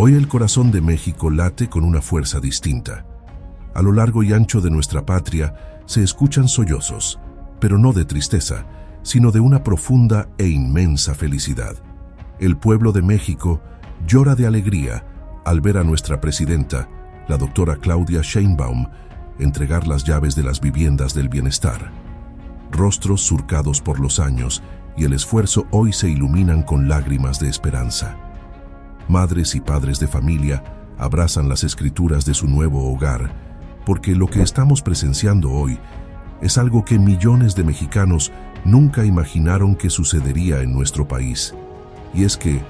Hoy el corazón de México late con una fuerza distinta. A lo largo y ancho de nuestra patria se escuchan sollozos, pero no de tristeza, sino de una profunda e inmensa felicidad. El pueblo de México llora de alegría al ver a nuestra presidenta, la doctora Claudia Sheinbaum, entregar las llaves de las viviendas del bienestar. Rostros surcados por los años y el esfuerzo hoy se iluminan con lágrimas de esperanza. Madres y padres de familia abrazan las escrituras de su nuevo hogar, porque lo que estamos presenciando hoy es algo que millones de mexicanos nunca imaginaron que sucedería en nuestro país. Y es que,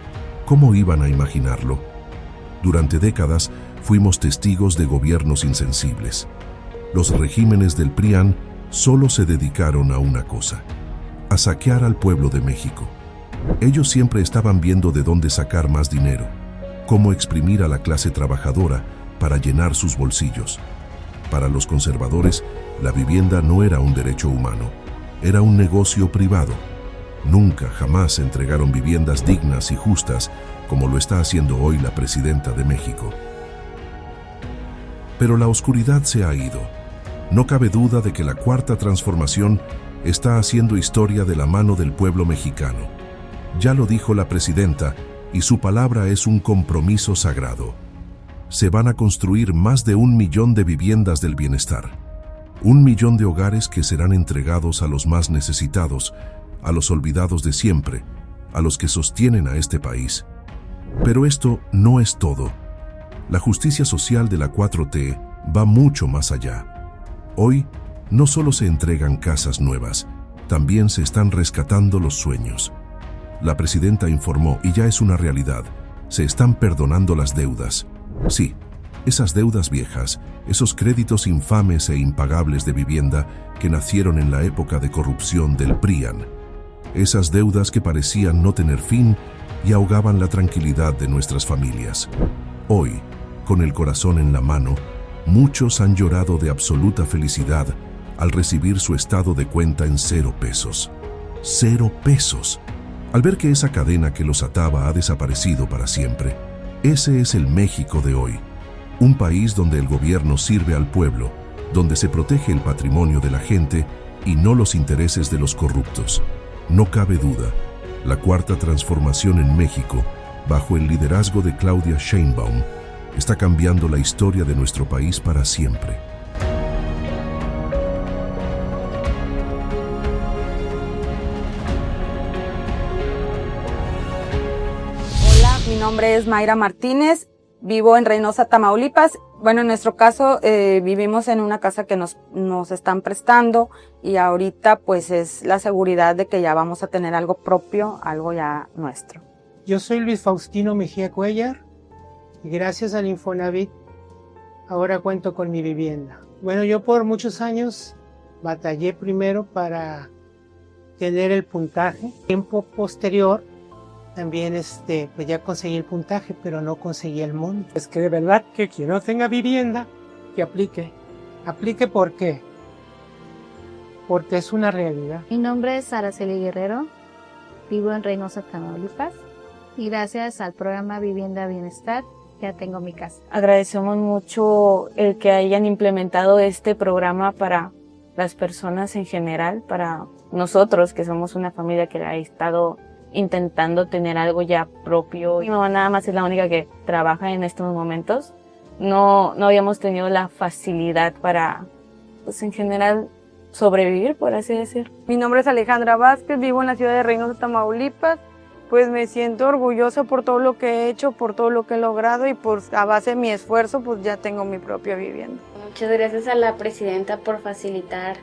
¿cómo iban a imaginarlo? Durante décadas fuimos testigos de gobiernos insensibles. Los regímenes del PRIAN solo se dedicaron a una cosa: a saquear al pueblo de México. Ellos siempre estaban viendo de dónde sacar más dinero, cómo exprimir a la clase trabajadora para llenar sus bolsillos. Para los conservadores, la vivienda no era un derecho humano, era un negocio privado. Nunca, jamás entregaron viviendas dignas y justas como lo está haciendo hoy la presidenta de México. Pero la oscuridad se ha ido. No cabe duda de que la Cuarta Transformación está haciendo historia de la mano del pueblo mexicano. Ya lo dijo la presidenta, y su palabra es un compromiso sagrado. Se van a construir más de 1 millón de viviendas del bienestar. 1 millón de hogares que serán entregados a los más necesitados, a los olvidados de siempre, a los que sostienen a este país. Pero esto no es todo. La justicia social de la 4T va mucho más allá. Hoy, no solo se entregan casas nuevas, también se están rescatando los sueños. La presidenta informó, y ya es una realidad, se están perdonando las deudas. Sí, esas deudas viejas, esos créditos infames e impagables de vivienda que nacieron en la época de corrupción del PRIAN. Esas deudas que parecían no tener fin y ahogaban la tranquilidad de nuestras familias. Hoy, con el corazón en la mano, muchos han llorado de absoluta felicidad al recibir su estado de cuenta en 0 pesos. 0 pesos. Al ver que esa cadena que los ataba ha desaparecido para siempre. Ese es el México de hoy. Un país donde el gobierno sirve al pueblo, donde se protege el patrimonio de la gente y no los intereses de los corruptos. No cabe duda, la Cuarta Transformación en México, bajo el liderazgo de Claudia Sheinbaum, está cambiando la historia de nuestro país para siempre. Hola, mi nombre es Mayra Martínez, vivo en Reynosa, Tamaulipas. Bueno, en nuestro caso vivimos en una casa que nos están prestando y ahorita pues es la seguridad de que ya vamos a tener algo propio, algo ya nuestro. Yo soy Luis Faustino Mejía Cuellar y gracias al Infonavit ahora cuento con mi vivienda. Bueno, yo por muchos años batallé primero para tener el puntaje. Tiempo posterior también pues ya conseguí el puntaje, pero no conseguí el monto. Es que de verdad que quien no tenga vivienda, que aplique. ¿Aplique por qué? Porque es una realidad. Mi nombre es Araceli Guerrero, vivo en Reynosa, Tamaulipas, y gracias al programa Vivienda Bienestar ya tengo mi casa. Agradecemos mucho el que hayan implementado este programa para las personas en general, para nosotros que somos una familia que ha estado intentando tener algo ya propio. Mi mamá nada más es la única que trabaja en estos momentos. No habíamos tenido la facilidad para, pues en general, sobrevivir, por así decir. Mi nombre es Alejandra Vázquez, vivo en la ciudad de Reynosa, Tamaulipas. Pues me siento orgullosa por todo lo que he hecho, por todo lo que he logrado y pues a base de mi esfuerzo pues ya tengo mi propia vivienda. Muchas gracias a la presidenta por facilitar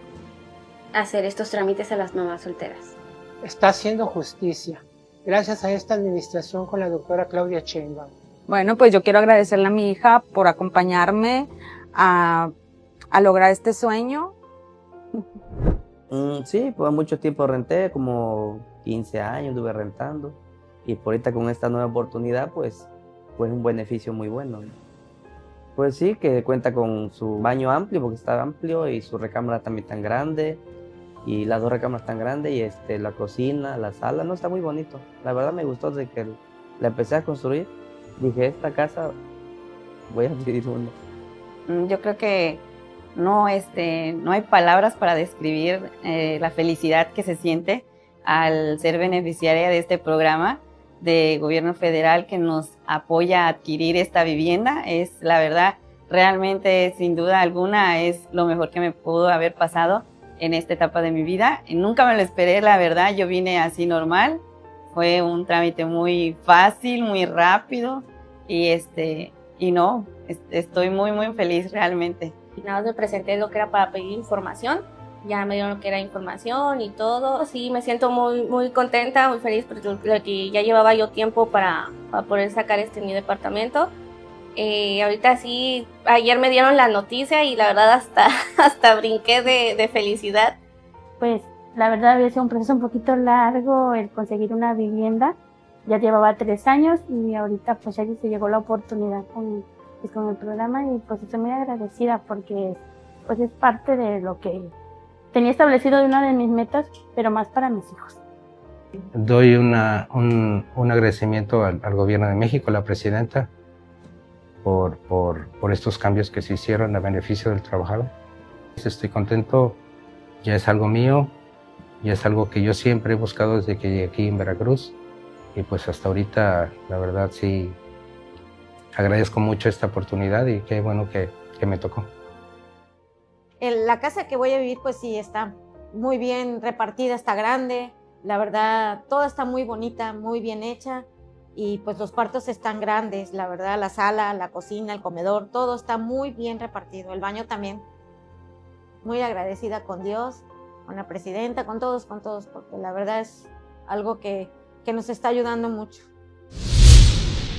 hacer estos trámites a las mamás solteras. Está haciendo justicia gracias a esta administración con la doctora Claudia Sheinbaum. Bueno, pues yo quiero agradecerle a mi hija por acompañarme a lograr este sueño. Sí, pues mucho tiempo renté, como 15 años estuve rentando, y por ahorita con esta nueva oportunidad pues un beneficio muy bueno. Pues sí, que cuenta con su baño amplio, porque está amplio, y su recámara también tan grande, y las 2 recámaras tan grandes, y la cocina, la sala, no, está muy bonito. La verdad me gustó desde que la empecé a construir, dije, esta casa voy a pedir una. Yo creo que no hay palabras para describir la felicidad que se siente al ser beneficiaria de este programa de gobierno federal que nos apoya a adquirir esta vivienda. Es la verdad, realmente, sin duda alguna, es lo mejor que me pudo haber pasado en esta etapa de mi vida. Nunca me lo esperé, la verdad. Yo vine así normal. Fue un trámite muy fácil, muy rápido y no, estoy muy, muy feliz realmente. Nada más me presenté lo que era para pedir información, ya me dieron lo que era información y todo. Sí, me siento muy, muy contenta, muy feliz porque ya llevaba yo tiempo para poder sacar mi departamento. Ahorita sí, ayer me dieron la noticia y la verdad hasta brinqué de felicidad. Pues la verdad había sido un proceso un poquito largo el conseguir una vivienda. Ya llevaba 3 años y ahorita pues ya se llegó la oportunidad con el programa y pues estoy muy agradecida porque pues es parte de lo que tenía establecido de una de mis metas, pero más para mis hijos. Doy un agradecimiento al gobierno de México, a la presidenta, por estos cambios que se hicieron a beneficio del trabajador. Estoy contento, ya es algo mío, ya es algo que yo siempre he buscado desde que llegué aquí en Veracruz y pues hasta ahorita la verdad sí agradezco mucho esta oportunidad y qué bueno que me tocó. La casa que voy a vivir pues sí está muy bien repartida, está grande, la verdad toda está muy bonita, muy bien hecha. Y pues los cuartos están grandes, la verdad, la sala, la cocina, el comedor, todo está muy bien repartido, el baño también. Muy agradecida con Dios, con la presidenta, con todos, porque la verdad es algo que nos está ayudando mucho.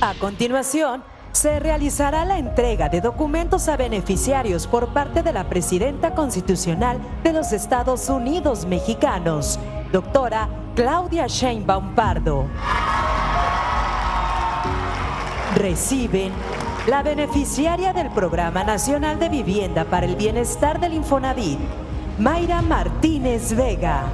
A continuación, se realizará la entrega de documentos a beneficiarios por parte de la Presidenta Constitucional de los Estados Unidos Mexicanos, doctora Claudia Sheinbaum Pardo. Reciben la beneficiaria del Programa Nacional de Vivienda para el Bienestar del Infonavit, Mayra Martínez Vega.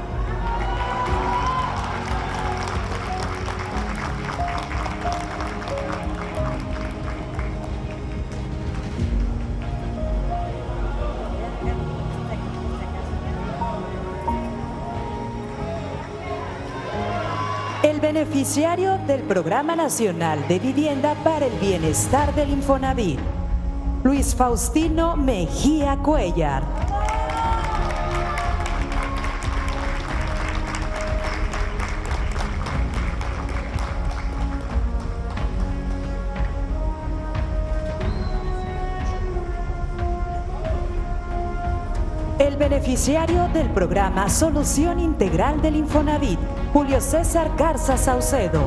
El beneficiario del Programa Nacional de Vivienda para el Bienestar del Infonavit, Luis Faustino Mejía Cuellar. El beneficiario del programa Solución Integral del Infonavit, Julio César Garza Saucedo.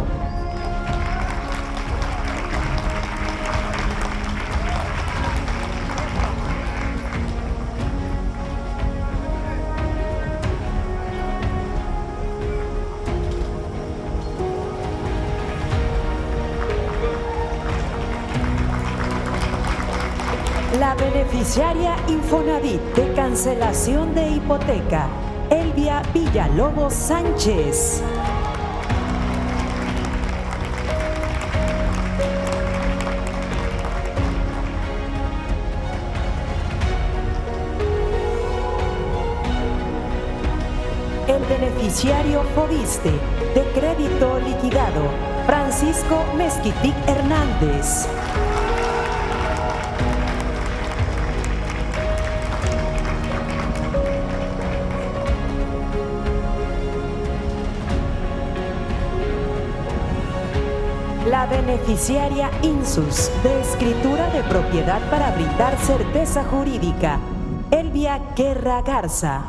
La beneficiaria Infonavit de cancelación de hipoteca, Elvia Villalobos Sánchez. El beneficiario Fobiste de crédito liquidado, Francisco Mezquitic Hernández. La beneficiaria Insus de escritura de propiedad para brindar certeza jurídica, Elvia Guerra Garza.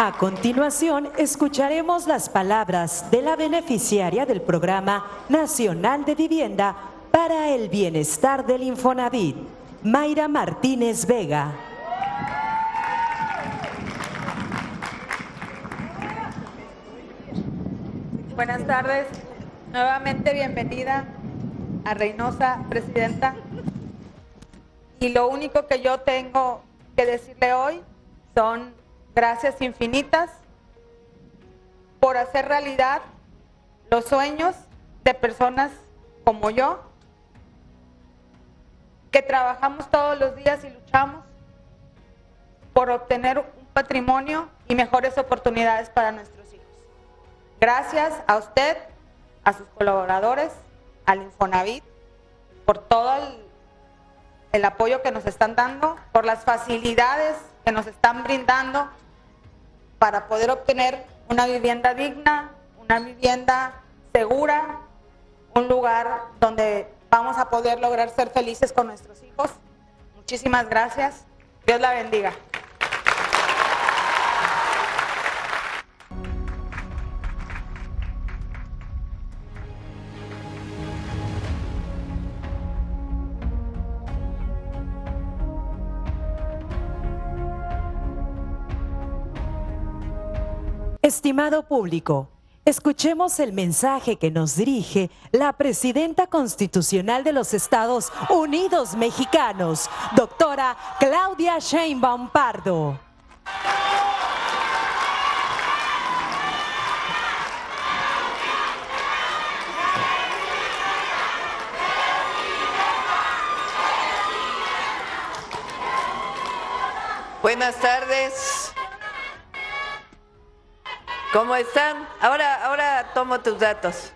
A continuación, escucharemos las palabras de la beneficiaria del Programa Nacional de Vivienda para el Bienestar del Infonavit, Mayra Martínez Vega. Buenas tardes. Nuevamente bienvenida a Reynosa, presidenta. Y lo único que yo tengo que decirle hoy son gracias infinitas por hacer realidad los sueños de personas como yo, que trabajamos todos los días y luchamos por obtener un patrimonio y mejores oportunidades para nuestros hijos. Gracias a usted, a sus colaboradores, al Infonavit, por todo el apoyo que nos están dando, por las facilidades que nos están brindando para poder obtener una vivienda digna, una vivienda segura, un lugar donde vamos a poder lograr ser felices con nuestros hijos. Muchísimas gracias. Dios la bendiga. Estimado público, escuchemos el mensaje que nos dirige la Presidenta Constitucional de los Estados Unidos Mexicanos, doctora Claudia Sheinbaum Pardo. Buenas tardes. ¿Cómo están? Ahora tomo tus datos.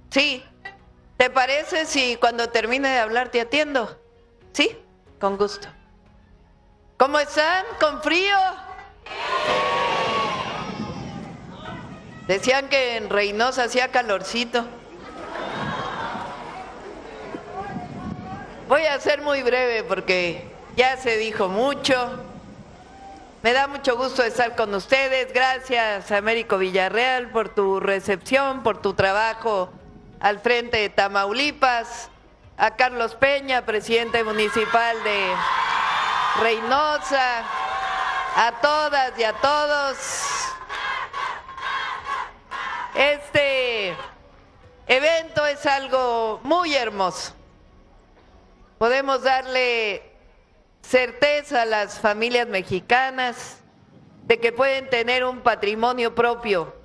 Sí. ¿Te parece si cuando termine de hablar te atiendo? Sí, con gusto. ¿Cómo están? ¿Con frío? Decían que en Reynosa hacía calorcito. Voy a ser muy breve porque ya se dijo mucho. Me da mucho gusto estar con ustedes. Gracias, Américo Villarreal, por tu recepción, por tu trabajo al frente de Tamaulipas. A Carlos Peña, presidente municipal de Reynosa. A todas y a todos. Este evento es algo muy hermoso. Podemos darle certeza a las familias mexicanas de que pueden tener un patrimonio propio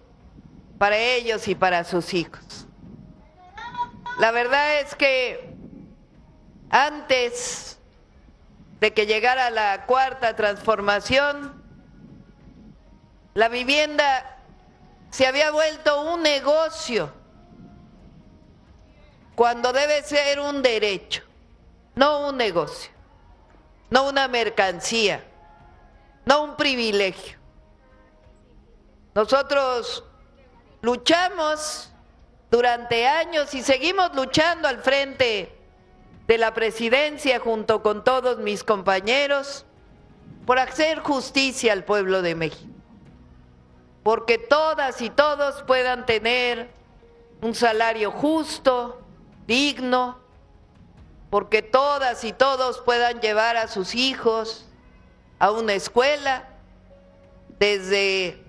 para ellos y para sus hijos. La verdad es que antes de que llegara la cuarta transformación, la vivienda se había vuelto un negocio, cuando debe ser un derecho, no un negocio. No una mercancía, no un privilegio. Nosotros luchamos durante años y seguimos luchando al frente de la presidencia junto con todos mis compañeros por hacer justicia al pueblo de México, porque todas y todos puedan tener un salario justo, digno, porque todas y todos puedan llevar a sus hijos a una escuela, desde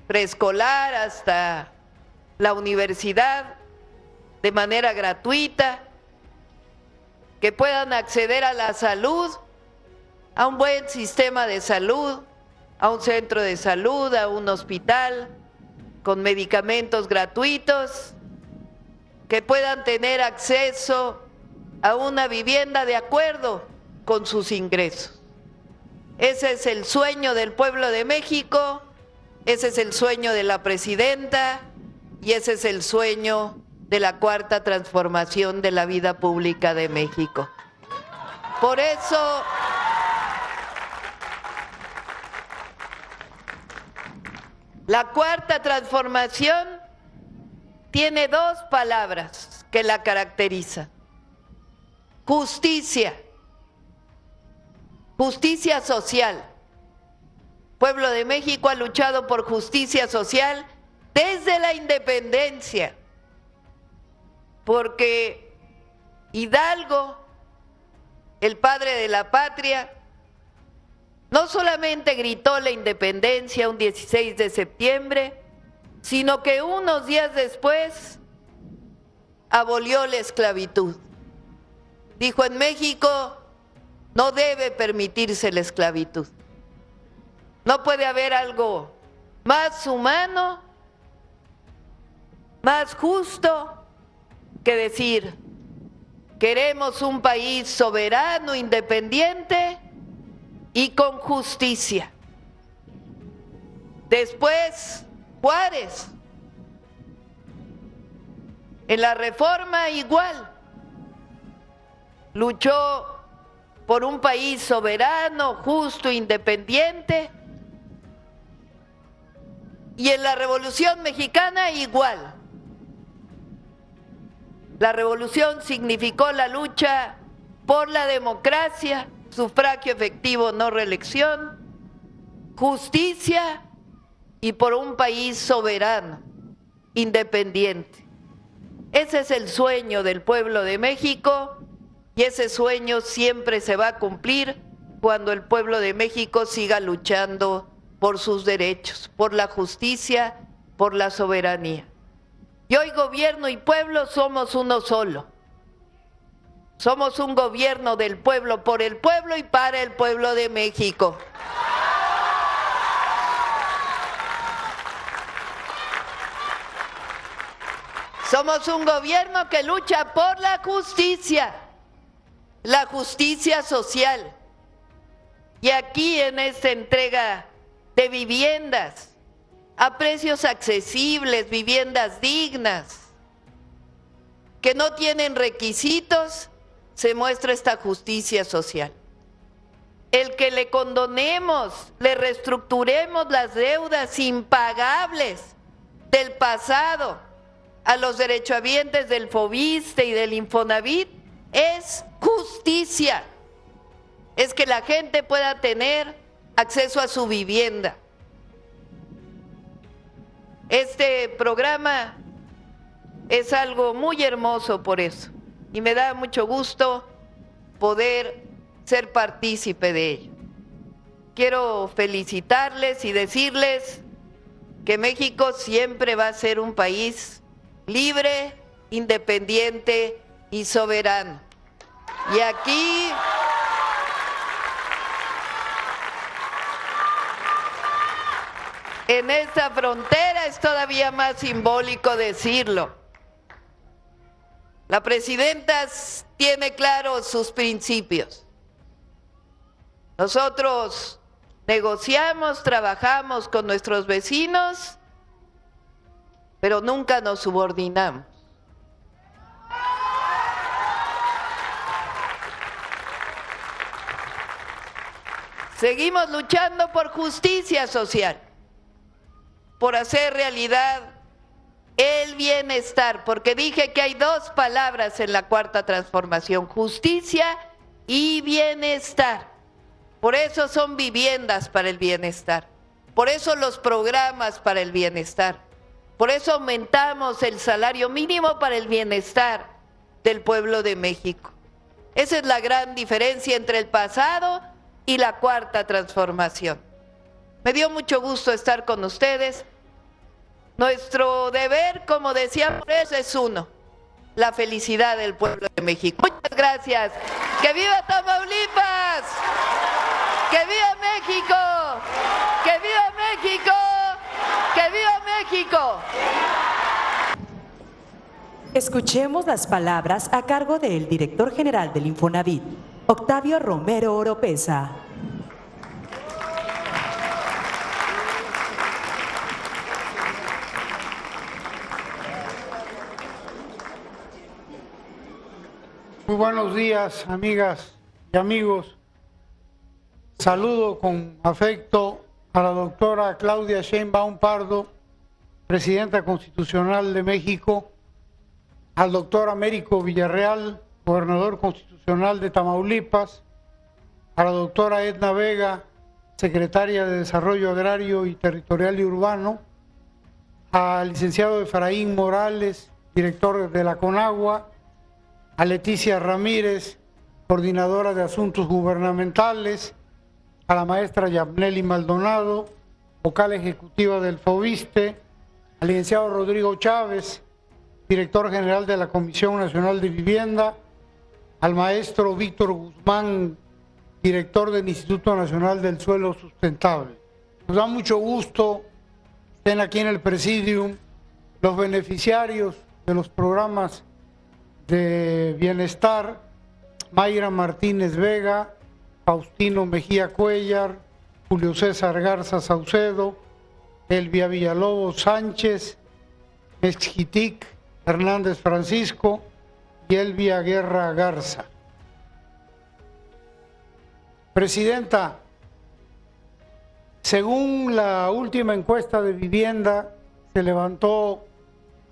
preescolar hasta la universidad, de manera gratuita, que puedan acceder a la salud, a un buen sistema de salud, a un centro de salud, a un hospital, con medicamentos gratuitos, que puedan tener acceso a una vivienda de acuerdo con sus ingresos. Ese es el sueño del pueblo de México, ese es el sueño de la presidenta y ese es el sueño de la cuarta transformación de la vida pública de México. Por eso, la cuarta transformación tiene dos palabras que la caracterizan. Justicia, justicia social. Pueblo de México ha luchado por justicia social desde la independencia, porque Hidalgo, el padre de la patria, no solamente gritó la independencia un 16 de septiembre, sino que unos días después abolió la esclavitud. Dijo: en México no debe permitirse la esclavitud. No puede haber algo más humano, más justo que decir: queremos un país soberano, independiente y con justicia. Después, Juárez, en la Reforma igual, luchó por un país soberano, justo, independiente, y en la Revolución Mexicana igual. La revolución significó la lucha por la democracia, sufragio efectivo, no reelección, justicia y por un país soberano, independiente. Ese es el sueño del pueblo de México y ese sueño siempre se va a cumplir cuando el pueblo de México siga luchando por sus derechos, por la justicia, por la soberanía. Y hoy gobierno y pueblo somos uno solo. Somos un gobierno del pueblo, por el pueblo y para el pueblo de México. Somos un gobierno que lucha por la justicia social. Y aquí en esta entrega de viviendas a precios accesibles, viviendas dignas, que no tienen requisitos, se muestra esta justicia social. El que le condonemos, le reestructuremos las deudas impagables del pasado a los derechohabientes del Foviste y del Infonavit es justicia. Es que la gente pueda tener acceso a su vivienda. Este programa es algo muy hermoso por eso y me da mucho gusto poder ser partícipe de ello. Quiero felicitarles y decirles que México siempre va a ser un país libre, independiente y soberano. Y aquí en esta frontera es todavía más simbólico decirlo. La presidenta tiene claros sus principios. Nosotros negociamos, trabajamos con nuestros vecinos, pero nunca nos subordinamos. Seguimos luchando por justicia social, por hacer realidad el bienestar, porque dije que hay dos palabras en la cuarta transformación: justicia y bienestar. Por eso son viviendas para el bienestar, por eso los programas para el bienestar, por eso aumentamos el salario mínimo para el bienestar del pueblo de México. Esa es la gran diferencia entre el pasado y la cuarta transformación. Me dio mucho gusto estar con ustedes. Nuestro deber, como decía, por eso es uno: la felicidad del pueblo de México. Muchas gracias. ¡Que viva Tamaulipas! ¡Que viva México! ¡Que viva México! ¡Que viva México! Escuchemos las palabras a cargo del director general del Infonavit, Octavio Romero Oropeza. Muy buenos días, amigas y amigos. Saludo con afecto a la doctora Claudia Sheinbaum Pardo, presidenta constitucional de México, al doctor Américo Villarreal, gobernador constitucional de Tamaulipas, a la doctora Edna Vega, secretaria de Desarrollo Agrario y Territorial y Urbano, al licenciado Efraín Morales, director de la CONAGUA, a Leticia Ramírez, coordinadora de Asuntos Gubernamentales, a la maestra Yamneli Maldonado, vocal ejecutiva del Foviste, al licenciado Rodrigo Chávez, director general de la Comisión Nacional de Vivienda, al maestro Víctor Guzmán, director del Instituto Nacional del Suelo Sustentable. Nos da mucho gusto que estén aquí en el Presidium los beneficiarios de los programas de bienestar: Mayra Martínez Vega, Faustino Mejía Cuellar, Julio César Garza Saucedo, Elvia Villalobos Sánchez, Mezquitic Hernández Francisco y Elvia Guerra Garza. Presidenta, según la última encuesta de vivienda, se levantó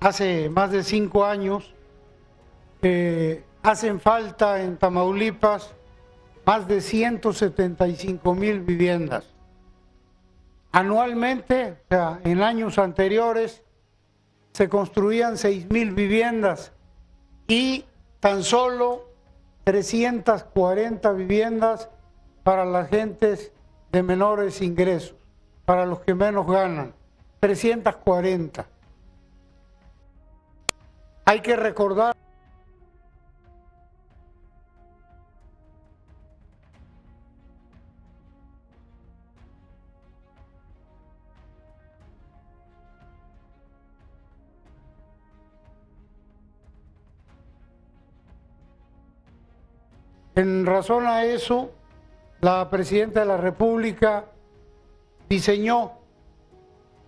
hace más de 5 años, hacen falta en Tamaulipas más de 175,000 viviendas. Anualmente, o sea, en años anteriores, se construían 6,000 viviendas y tan solo 340 viviendas para las gentes de menores ingresos, para los que menos ganan, 340. Hay que recordar en razón a eso, la Presidenta de la República diseñó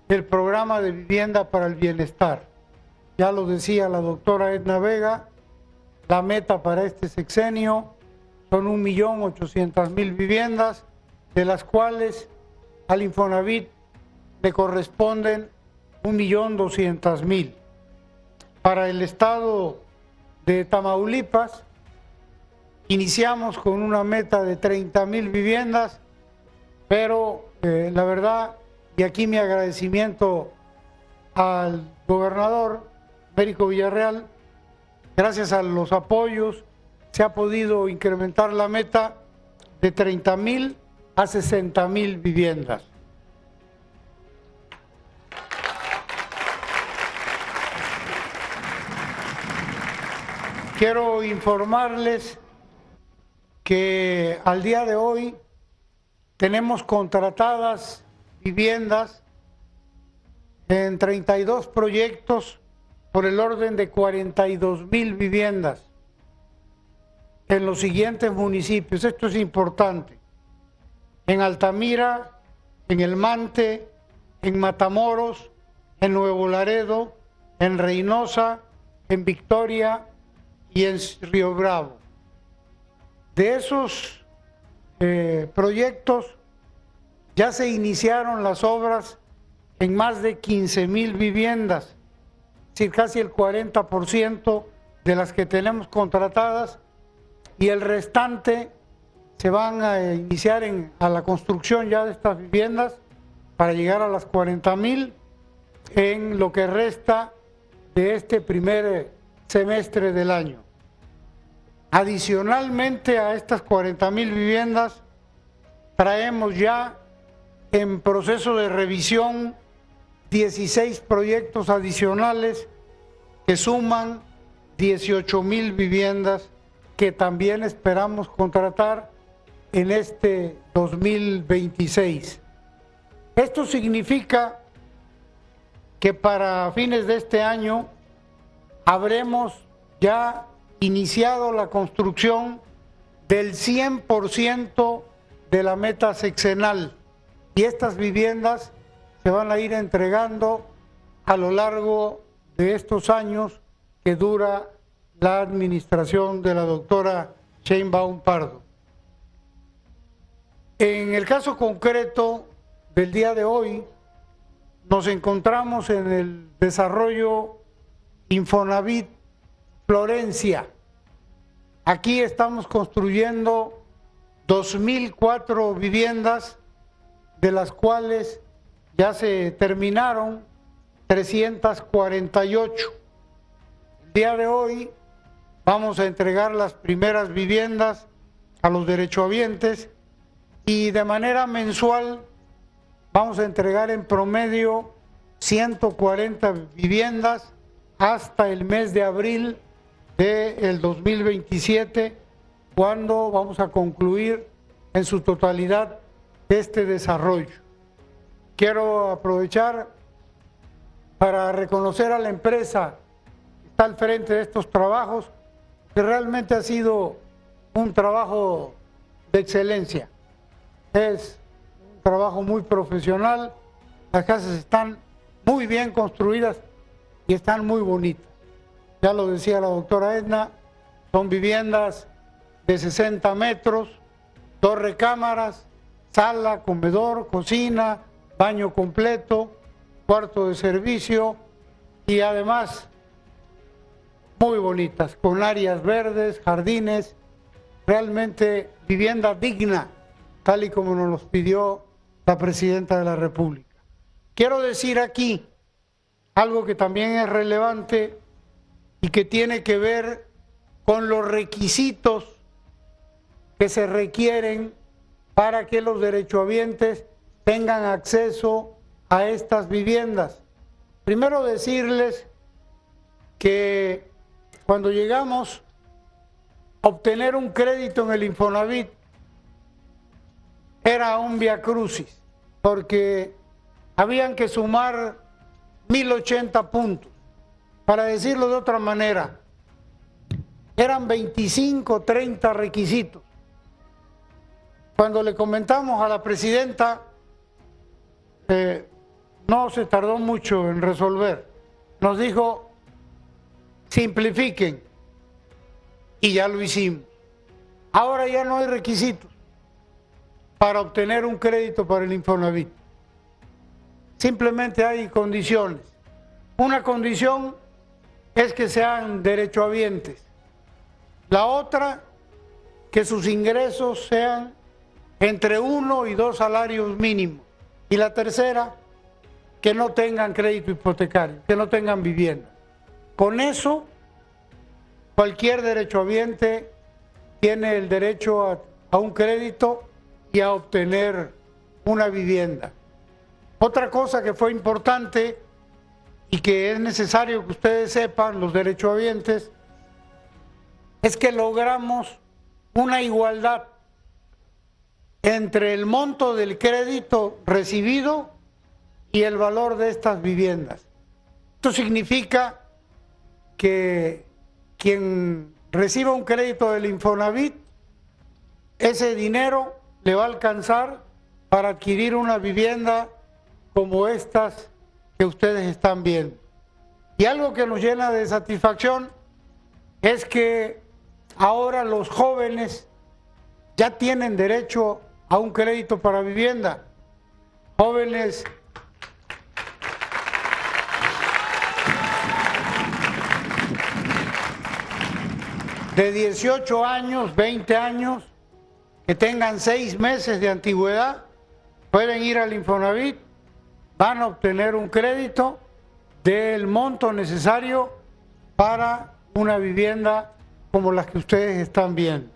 el programa de vivienda para el bienestar. Ya lo decía la doctora Edna Vega, la meta para este sexenio son 1.800.000 viviendas, de las cuales al Infonavit le corresponden 1.200.000. Para el estado de Tamaulipas, iniciamos con una meta de 30,000 viviendas, pero la verdad, y aquí mi agradecimiento al gobernador Américo Villarreal, gracias a los apoyos se ha podido incrementar la meta de 30,000 a 60,000 viviendas. Quiero informarles que al día de hoy tenemos contratadas viviendas en 32 proyectos por el orden de 42,000 viviendas en los siguientes municipios. Esto es importante: en Altamira, en El Mante, en Matamoros, en Nuevo Laredo, en Reynosa, en Victoria y en Río Bravo. De esos proyectos ya se iniciaron las obras en más de 15,000 viviendas, es decir, casi el 40% de las que tenemos contratadas, y el restante se van a iniciar a la construcción ya de estas viviendas para llegar a las 40,000 en lo que resta de este primer semestre del año. Adicionalmente a estas 40,000 viviendas, traemos ya en proceso de revisión 16 proyectos adicionales que suman 18,000 viviendas que también esperamos contratar en este 2026. Esto significa que para fines de este año habremos ya iniciado la construcción del 100% de la meta sexenal, y estas viviendas se van a ir entregando a lo largo de estos años que dura la administración de la doctora Sheinbaum Pardo. En el caso concreto del día de hoy, nos encontramos en el desarrollo Infonavit Florencia. Aquí estamos construyendo 2,004 viviendas, de las cuales ya se terminaron 348. El día de hoy vamos a entregar las primeras viviendas a los derechohabientes y de manera mensual vamos a entregar en promedio 140 viviendas hasta el mes de abril del 2027, cuando vamos a concluir en su totalidad este desarrollo. Quiero aprovechar para reconocer a la empresa que está al frente de estos trabajos, que realmente ha sido un trabajo de excelencia. Es un trabajo muy profesional, las casas están muy bien construidas y están muy bonitas. Ya lo decía la doctora Edna, son viviendas de 60 metros, 2 recámaras, sala, comedor, cocina, baño completo, cuarto de servicio y además muy bonitas, con áreas verdes, jardines, realmente vivienda digna, tal y como nos los pidió la Presidenta de la República. Quiero decir aquí algo que también es relevante y que tiene que ver con los requisitos que se requieren para que los derechohabientes tengan acceso a estas viviendas. Primero decirles que cuando llegamos a obtener un crédito en el Infonavit era un viacrucis, porque habían que sumar 1080 puntos. Para decirlo de otra manera, eran 25, 30 requisitos. Cuando le comentamos a la presidenta, no se tardó mucho en resolver. Nos dijo, simplifiquen, y ya lo hicimos. Ahora ya no hay requisitos para obtener un crédito para el Infonavit. Simplemente hay condiciones. Una condición es que sean derechohabientes. La otra, que sus ingresos sean entre 1 y 2 salarios mínimos. Y la tercera, que no tengan crédito hipotecario, que no tengan vivienda. Con eso, cualquier derechohabiente tiene el derecho a un crédito y a obtener una vivienda. Otra cosa que fue importante y que es necesario que ustedes sepan, los derechohabientes, es que logramos una igualdad entre el monto del crédito recibido y el valor de estas viviendas. Esto significa que quien reciba un crédito del Infonavit, ese dinero le va a alcanzar para adquirir una vivienda como estas que ustedes están viendo. Y algo que nos llena de satisfacción es que ahora los jóvenes ya tienen derecho a un crédito para vivienda. Jóvenes de 18 años, 20 años, que tengan 6 meses de antigüedad, pueden ir al Infonavit, van a obtener un crédito del monto necesario para una vivienda como las que ustedes están viendo.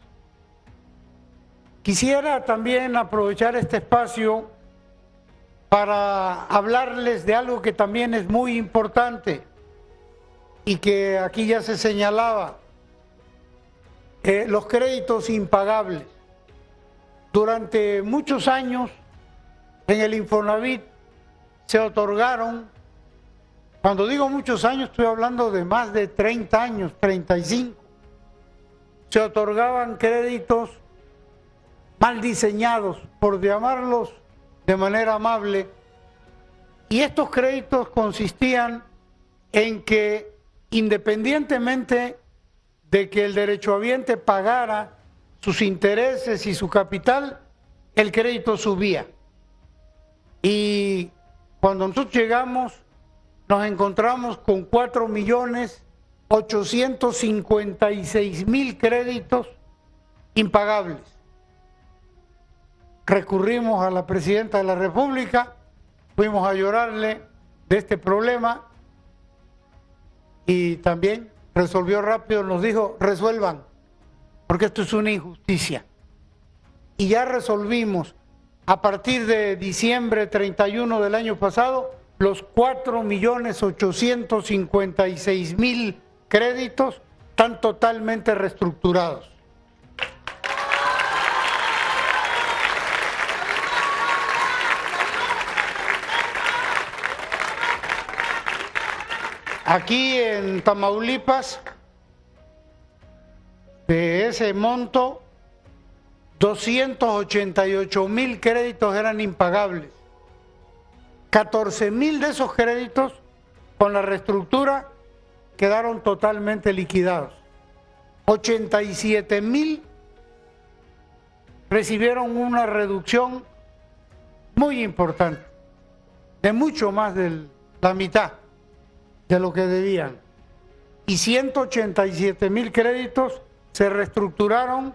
Quisiera también aprovechar este espacio para hablarles de algo que también es muy importante y que aquí ya se señalaba, los créditos impagables. Durante muchos años en el Infonavit se otorgaron, cuando digo muchos años estoy hablando de más de 30 años, 35, se otorgaban créditos mal diseñados, por llamarlos de manera amable, y estos créditos consistían en que independientemente de que el derechohabiente pagara sus intereses y su capital, el crédito subía. Y cuando nosotros llegamos, nos encontramos con 4.856.000 créditos impagables. Recurrimos a la Presidenta de la República, fuimos a llorarle de este problema y también resolvió rápido, nos dijo, resuelvan, porque esto es una injusticia. Y ya resolvimos, a partir de diciembre 31 del año pasado, los 4.856.000 créditos están totalmente reestructurados. Aquí en Tamaulipas, de ese monto, 288.000 créditos eran impagables. 14.000 de esos créditos, con la reestructura, quedaron totalmente liquidados. 87.000 recibieron una reducción muy importante, de mucho más de la mitad de lo que debían. Y 187.000 créditos se reestructuraron,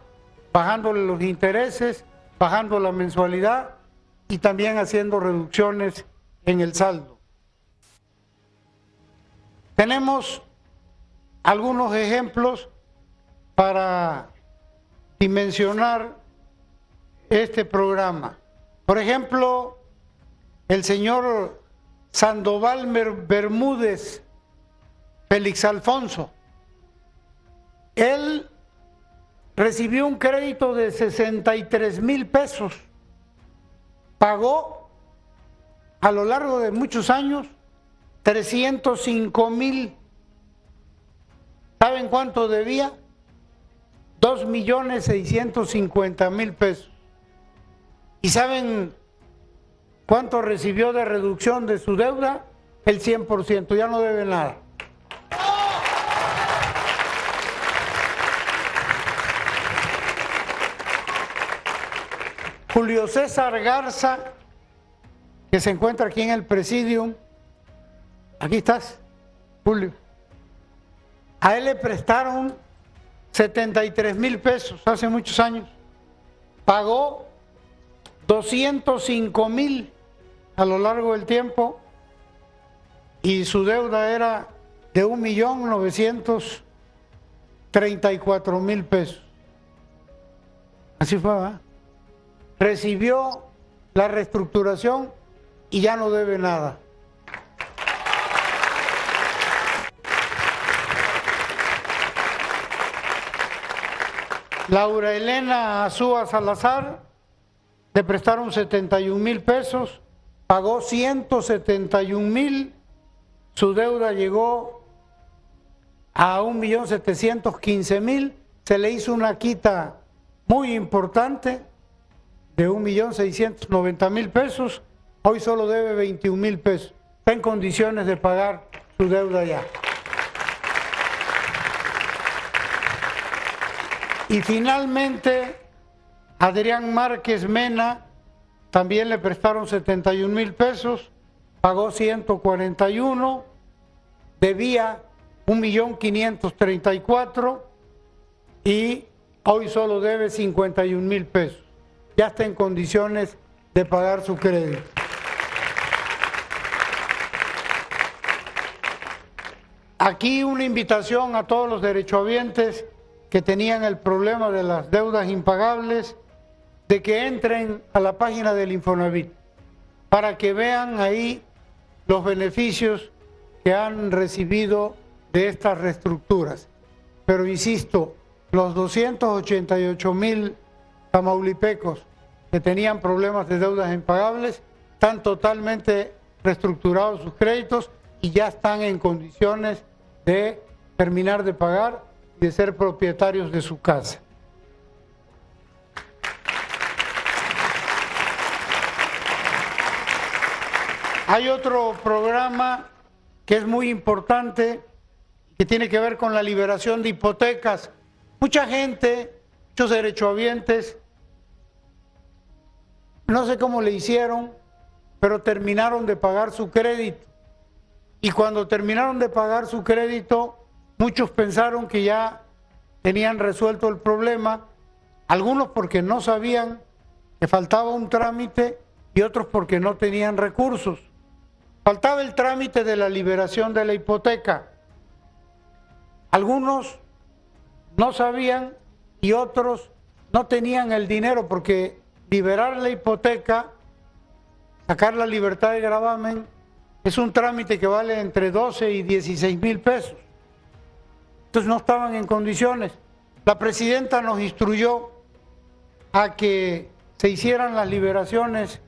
bajándole los intereses, bajando la mensualidad y también haciendo reducciones en el saldo. Tenemos algunos ejemplos para dimensionar este programa. Por ejemplo, el señor Sandoval Bermúdez Félix Alfonso, él recibió un crédito de 63,000 pesos, pagó a lo largo de muchos años 305,000. ¿Saben cuánto debía? 2,650,000 pesos. ¿Y saben cuánto recibió de reducción de su deuda? El 100%, ya no debe nada. Julio César Garza, que se encuentra aquí en el Presidium, aquí estás, Julio. A él le prestaron 73,000 pesos hace muchos años. Pagó 205,000 a lo largo del tiempo y su deuda era de 1,934,000 pesos. Así fue, ¿verdad? Recibió la reestructuración y ya no debe nada. Laura Elena Azúa Salazar, le prestaron 71,000 pesos, pagó 171,000, su deuda llegó a 1,715,000, se le hizo una quita muy importante de 1,690,000 pesos, hoy solo debe 21,000 pesos, está en condiciones de pagar su deuda ya. Y finalmente, Adrián Márquez Mena, también le prestaron 71,000 pesos, pagó 141, debía 1,534,000 y hoy solo debe 51,000 pesos. Ya está en condiciones de pagar su crédito. Aquí una invitación a todos los derechohabientes que tenían el problema de las deudas impagables, de que entren a la página del Infonavit para que vean ahí los beneficios que han recibido de estas reestructuras. Pero insisto, los 288,000 tamaulipecos que tenían problemas de deudas impagables están totalmente reestructurados sus créditos y ya están en condiciones de terminar de pagar y de ser propietarios de su casa. Hay otro programa que es muy importante, que tiene que ver con la liberación de hipotecas. Mucha gente, muchos derechohabientes, no sé cómo le hicieron, pero terminaron de pagar su crédito. Y cuando terminaron de pagar su crédito, muchos pensaron que ya tenían resuelto el problema, algunos porque no sabían que faltaba un trámite y otros porque no tenían recursos. Faltaba el trámite de la liberación de la hipoteca. Algunos no sabían y otros no tenían el dinero, porque liberar la hipoteca, sacar la libertad de gravamen, es un trámite que vale entre 12 y 16 mil pesos. Entonces no estaban en condiciones. La presidenta nos instruyó a que se hicieran las liberaciones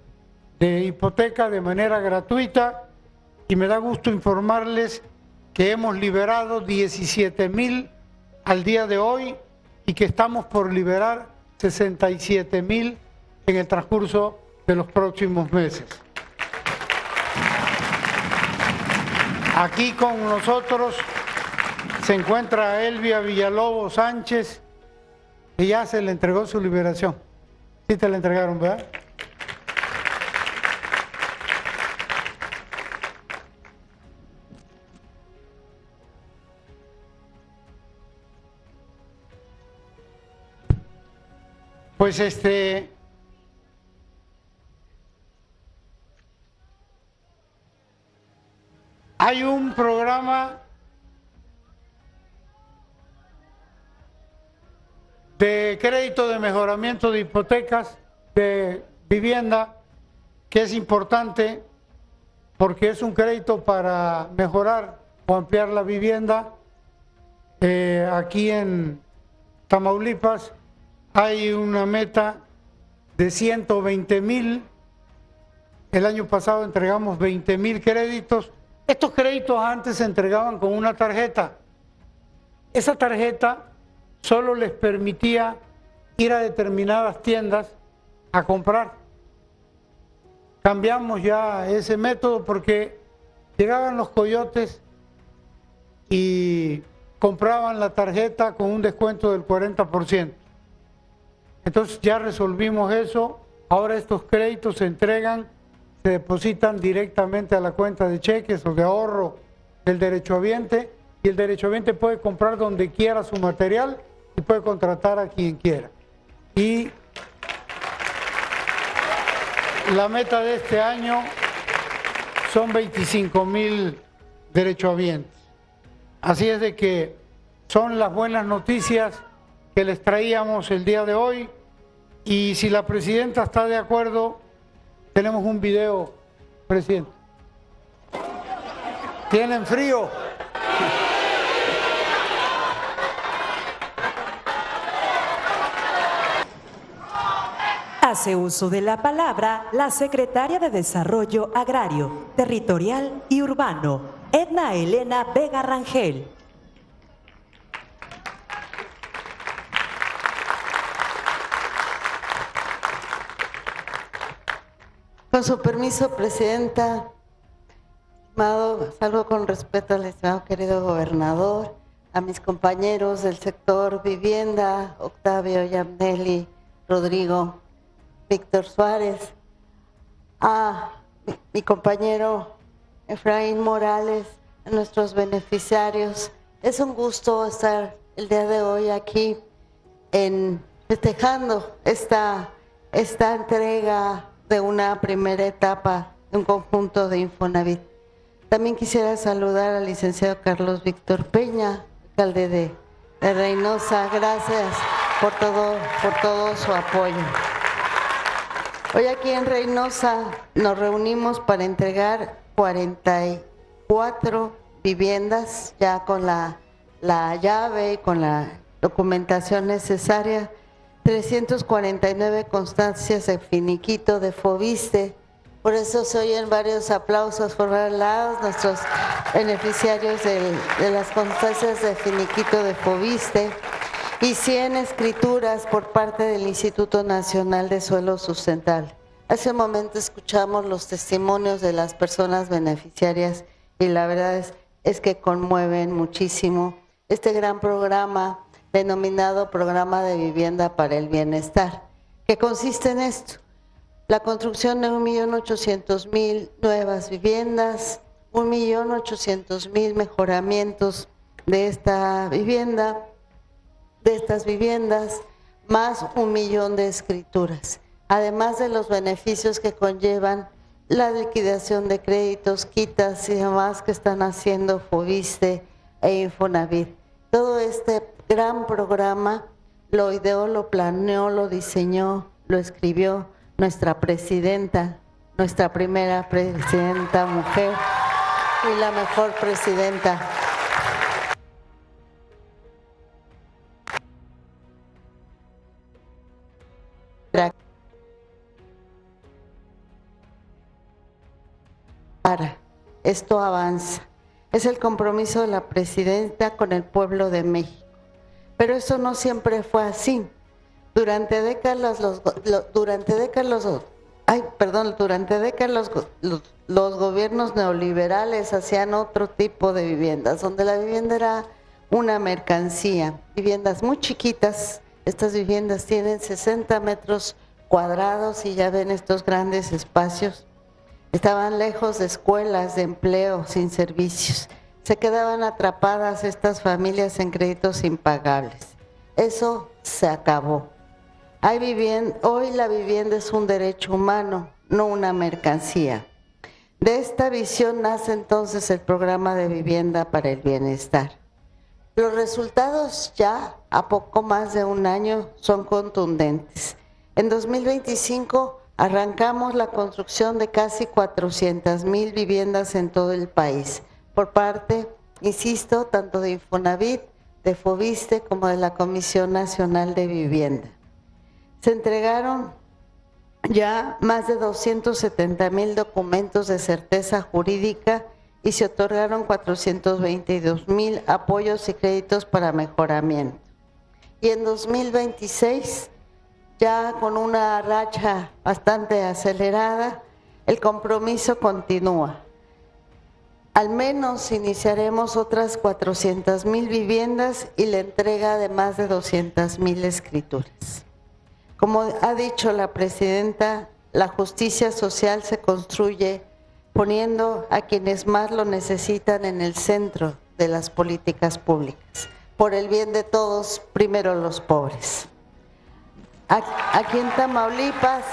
de hipoteca de manera gratuita y me da gusto informarles que hemos liberado 17,000 al día de hoy y que estamos por liberar 67,000 en el transcurso de los próximos meses. Aquí con nosotros se encuentra Elvia Villalobos Sánchez, que ya se le entregó su liberación. Sí te la entregaron, ¿verdad? Pues hay un programa de crédito de mejoramiento de hipotecas de vivienda que es importante porque es un crédito para mejorar o ampliar la vivienda. Aquí en Tamaulipas hay una meta de 120,000. El año pasado entregamos 20,000 créditos. Estos créditos antes se entregaban con una tarjeta. Esa tarjeta solo les permitía ir a determinadas tiendas a comprar. Cambiamos ya ese método porque llegaban los coyotes y compraban la tarjeta con un descuento del 40%. Entonces ya resolvimos eso. Ahora estos créditos se entregan, se depositan directamente a la cuenta de cheques o de ahorro del derechohabiente y el derechohabiente puede comprar donde quiera su material y puede contratar a quien quiera. Y la meta de este año son 25,000 derechohabientes. Así es de que son las buenas noticias que les traíamos el día de hoy y si la presidenta está de acuerdo, tenemos un video, presidente. ¿Tienen frío? Hace uso de la palabra la secretaria de Desarrollo Agrario, Territorial y Urbano, Edna Elena Vega Rangel. Con su permiso, presidenta, estimado, salgo con respeto al estimado querido gobernador, a mis compañeros del sector vivienda, Octavio Yamneli, Rodrigo, Víctor Suárez, a mi compañero Efraín Morales, a nuestros beneficiarios. Es un gusto estar el día de hoy aquí festejando esta entrega de una primera etapa de un conjunto de Infonavit. También quisiera saludar al licenciado Carlos Víctor Peña, alcalde de Reynosa. Gracias por todo su apoyo. Hoy aquí en Reynosa nos reunimos para entregar 44 viviendas ya con la llave y con la documentación necesaria, 349 constancias de finiquito de Foviste. Por eso se oyen varios aplausos por varios lados, nuestros beneficiarios de las constancias de finiquito de Foviste, y 100 escrituras por parte del Instituto Nacional de Suelo Sustentable. Hace un momento escuchamos los testimonios de las personas beneficiarias y la verdad es que conmueven muchísimo este gran programa denominado Programa de Vivienda para el Bienestar, que consiste en esto: la construcción de 1.800.000 nuevas viviendas, 1.800.000 mejoramientos de estas viviendas, más 1 millón de escrituras, además de los beneficios que conllevan la liquidación de créditos, quitas y demás que están haciendo Foviste e Infonavit. Todo este gran programa lo ideó, lo planeó, lo diseñó, lo escribió nuestra presidenta, nuestra primera presidenta mujer, y la mejor presidenta. Esto avanza. Es el compromiso de la presidenta con el pueblo de México. Pero eso no siempre fue así. Durante décadas los gobiernos neoliberales hacían otro tipo de viviendas, donde la vivienda era una mercancía. Viviendas muy chiquitas. Estas viviendas tienen 60 metros cuadrados y ya ven estos grandes espacios. Estaban lejos de escuelas, de empleo, sin servicios. Se quedaban atrapadas estas familias en créditos impagables. Eso se acabó. Hoy la vivienda es un derecho humano, no una mercancía. De esta visión nace entonces el programa de vivienda para el bienestar. Los resultados ya a poco más de un año son contundentes. En 2025 arrancamos la construcción de casi 400,000 viviendas en todo el país, por parte, insisto, tanto de Infonavit, de Foviste, como de la Comisión Nacional de Vivienda. Se entregaron ya más de 270,000 documentos de certeza jurídica y se otorgaron 422,000 apoyos y créditos para mejoramiento. Y en 2026, ya con una racha bastante acelerada, el compromiso continúa. Al menos iniciaremos otras 400,000 viviendas y la entrega de más de 200,000 escrituras. Como ha dicho la presidenta, la justicia social se construye poniendo a quienes más lo necesitan en el centro de las políticas públicas. Por el bien de todos, primero los pobres. Aquí en Tamaulipas,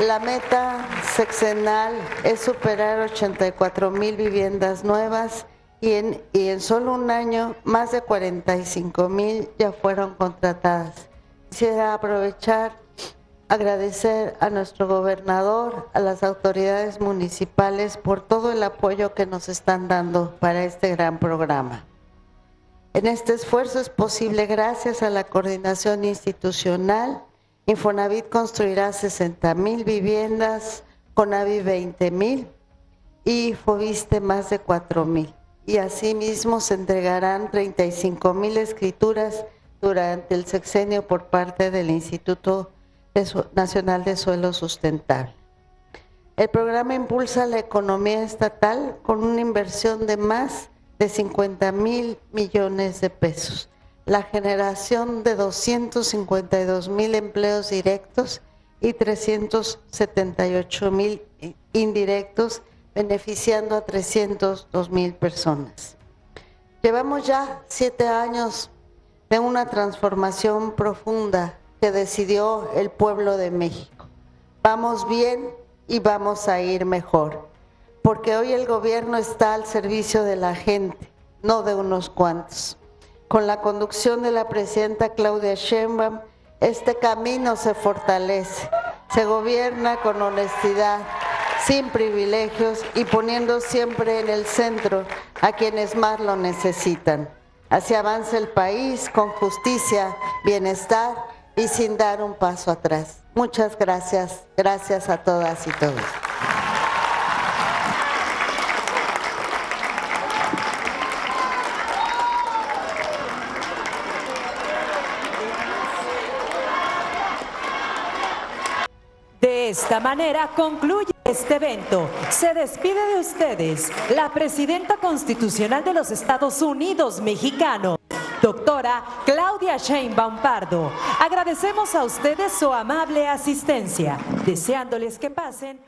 la meta sexenal es superar 84,000 viviendas nuevas y en solo un año más de 45,000 ya fueron contratadas. Quisiera agradecer a nuestro gobernador, a las autoridades municipales por todo el apoyo que nos están dando para este gran programa. En este esfuerzo es posible gracias a la coordinación institucional. Infonavit construirá 60,000 viviendas, Conavi 20,000 y Foviste más de 4,000. Y asimismo se entregarán 35,000 escrituras durante el sexenio por parte del Instituto Nacional de Suelo Sustentable. El programa impulsa la economía estatal con una inversión de más de 50,000 millones de pesos, la generación de 252,000 empleos directos y 378,000 indirectos, beneficiando a 302,000 personas. Llevamos ya 7 años de una transformación profunda que decidió el pueblo de México. Vamos bien y vamos a ir mejor, porque hoy el gobierno está al servicio de la gente, no de unos cuantos. Con la conducción de la presidenta Claudia Sheinbaum, este camino se fortalece, se gobierna con honestidad, sin privilegios y poniendo siempre en el centro a quienes más lo necesitan. Así avanza el país con justicia, bienestar y sin dar un paso atrás. Muchas gracias. Gracias a todas y todos. De esta manera concluye este evento. Se despide de ustedes la presidenta constitucional de los Estados Unidos mexicanos, doctora Claudia Sheinbaum Pardo. Agradecemos a ustedes su amable asistencia, deseándoles que pasen